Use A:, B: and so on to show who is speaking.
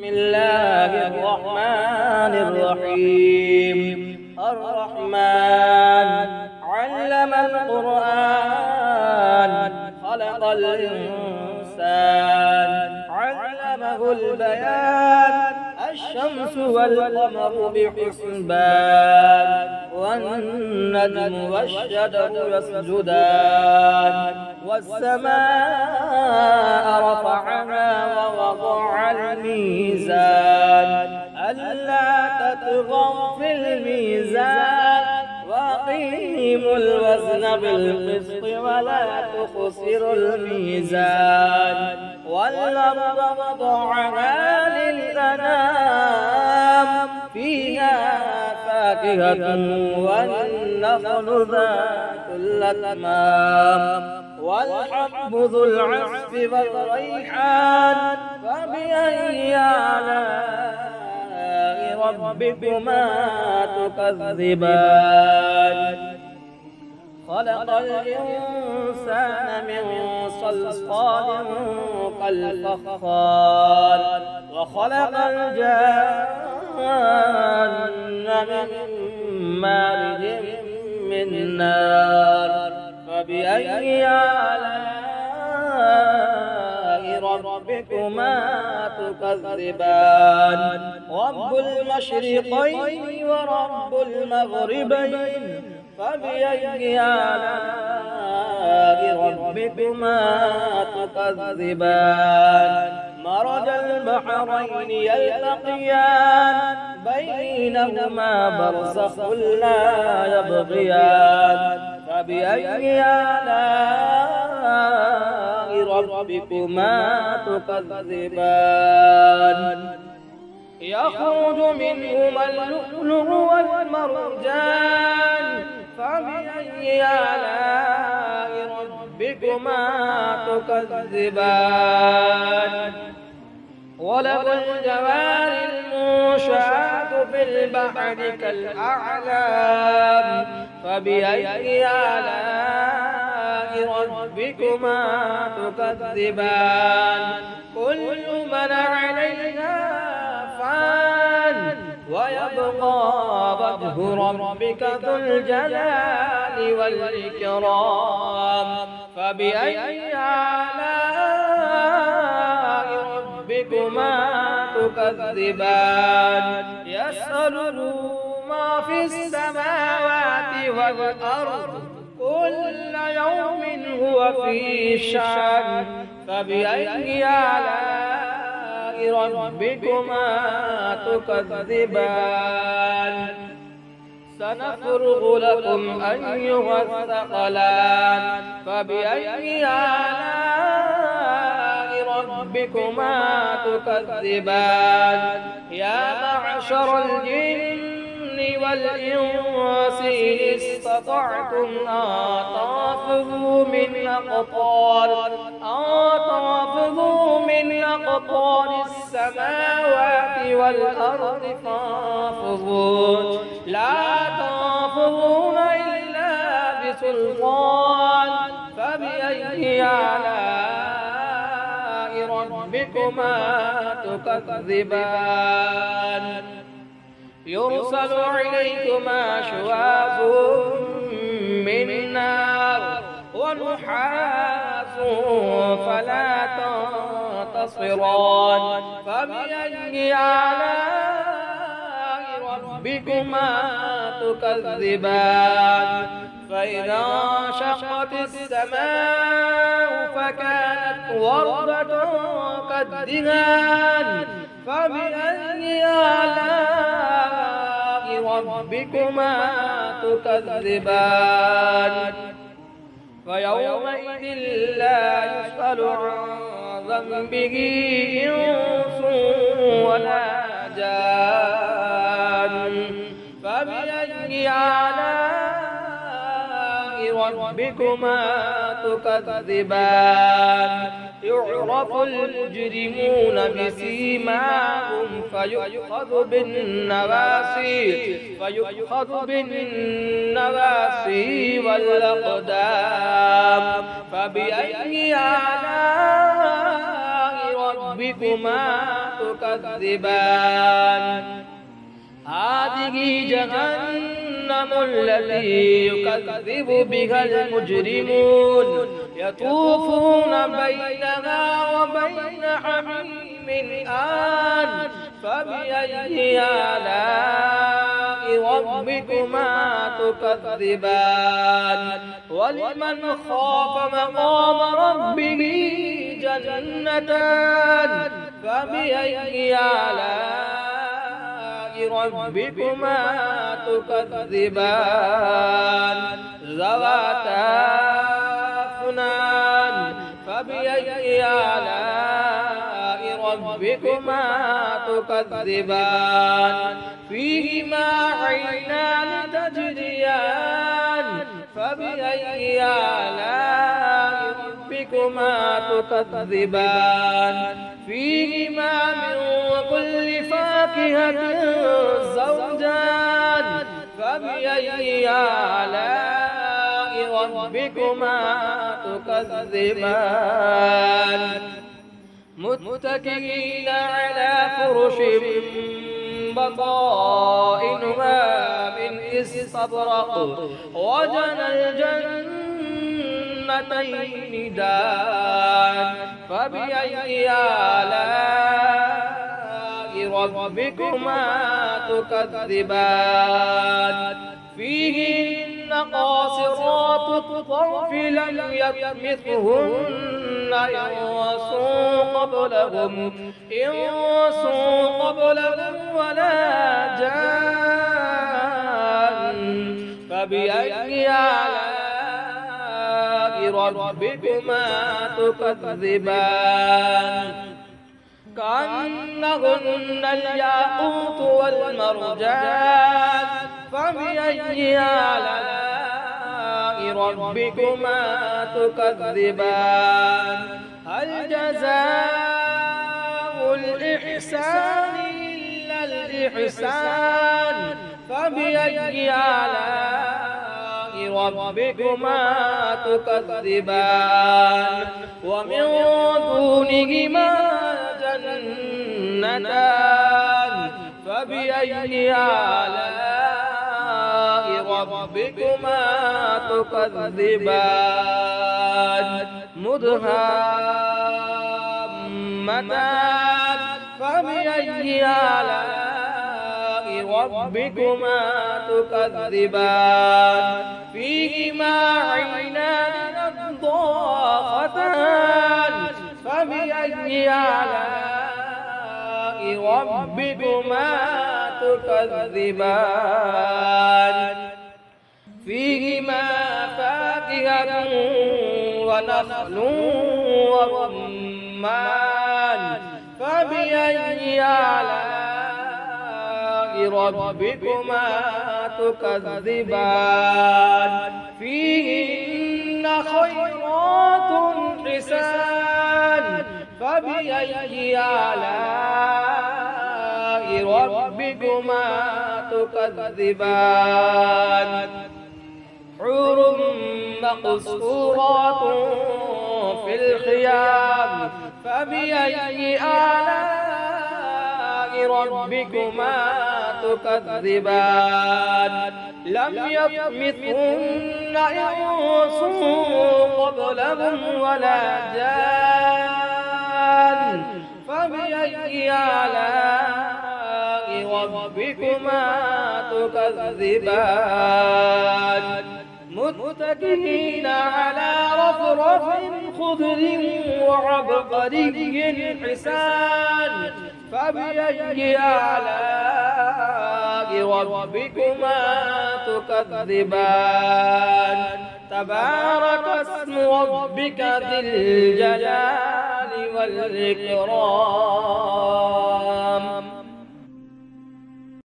A: الله الرحمن الرحيم الرحمن علم القرآن خلق الإنسان علمه البيان الشمس والقمر بحسبان والنجم والشجر يسجدان والسماء رفعها ووضع الميزان ألا تطغوا في الميزان وأقيموا الوزن بالقسط ولا تخسروا الميزان والأرض وضعها للأنام فيها فاكهة والنخل ذات الأكمام والحب ذو العصف والريحان فبأي آلاء ربكما تكذبان خلق الإنسان من صلصال كالفخار وخلق الجان من مارج من نار فبأي آلاء ربكما تكذبان رب المشرقين ورب المغربين فبأي آلاء ربكما تكذبان مرج البحرين يلتقيان بينهما برزخ لا يبغيان فبأي آلاء ربكما تكذبان يخرج منهما اللؤلؤ والمرجان فبأي آلاء ربكما تكذبان وله الجوار المنشآت في البحر كالأعلام فبأي آلاء ربكما تكذبان كل من عليها فان ويبقى وجه ربك ذو الجلال والإكرام فبأي آلاء ربكما تكذبان يسأله ما في السماوات والأرض كل يوم هو في شأن فبأي آلاء ربكما تكذبان سنفرغ لكم أيها الثقلان فبأي آلاء ربكما تكذبان يا معشر الجن والإنس إن استطعتم أن تنفذوا من أقطار السماوات والأرض فانفذوا لا تنفذون إلا بسلطان فبأي آلاء ربكما تكذبان يرسل إليكما شواظ من نار ونحاس فلا تنتصران فبأي آلاء ربكما تكذبان فإذا انشقت السماء فكانت وردة كالدهان فبأي آلاء ربكما تكذبان فيومئذ لا يسأل عن ذنبه إنس ولا جان فبأي آلاء ربكما تكذبان يعرف المجرمون بسيماهم فيؤخذ بالنواسي والأقدام فبأي آلاء ربكما تكذبان هذه جهنم التي يكذب بها المجرمون يطوفون بينها وبين حميم آن فبأي آلاء ربكما تكذبان ولمن خاف مقام ربه جنتان فبأي آلاء ربكما تكذبان ذواتا أفنان فبأي آلاء ربكما تكذبان فيهما عينان تجريان فبأي آلاء ربكما تكذبان فيهما من كل فاكهة زوجان فبأي آلاء ربكما تكذبان متكئين على فرش بطائنها من استبرق وجنى الجنتين دان فبأي آلاء ربكما تكذبان فيهن قاصرات الطرف لم يطمثهن إنس قبلهم ولا جان فبأي آلاء ربكما تكذبان كأنهن الياقوت والمرجان فبأي آلاء ربكما تكذبان هل جزاء الإحسان إلا الإحسان فبأي آلاء ربكما تكذبان ومن دونهما جنتان فبأي آلاء ربكما تكذبان مدهامتان فبأي آلاء ربكما تكذبان فيهما عينان نضاختان فبأي آلاء ربكما تكذبان فيهما فاكهة ونخل ورمان فبأي آلاء ربكما تكذبان فيهن خيرات حسان فبأي آلاء ربكما تكذبان حور مقصورات في الخيام فبأي آلاء ربكما تكذبان لم يطمثهن إنس قبلهم ولا جان فبأي آلاء ربكما تكذبان متكئين على رفرف خضر وعبقري حسان فبأي آلاء ربكما تكذبان تبارك اسم ربك ذي الجلال والإكرام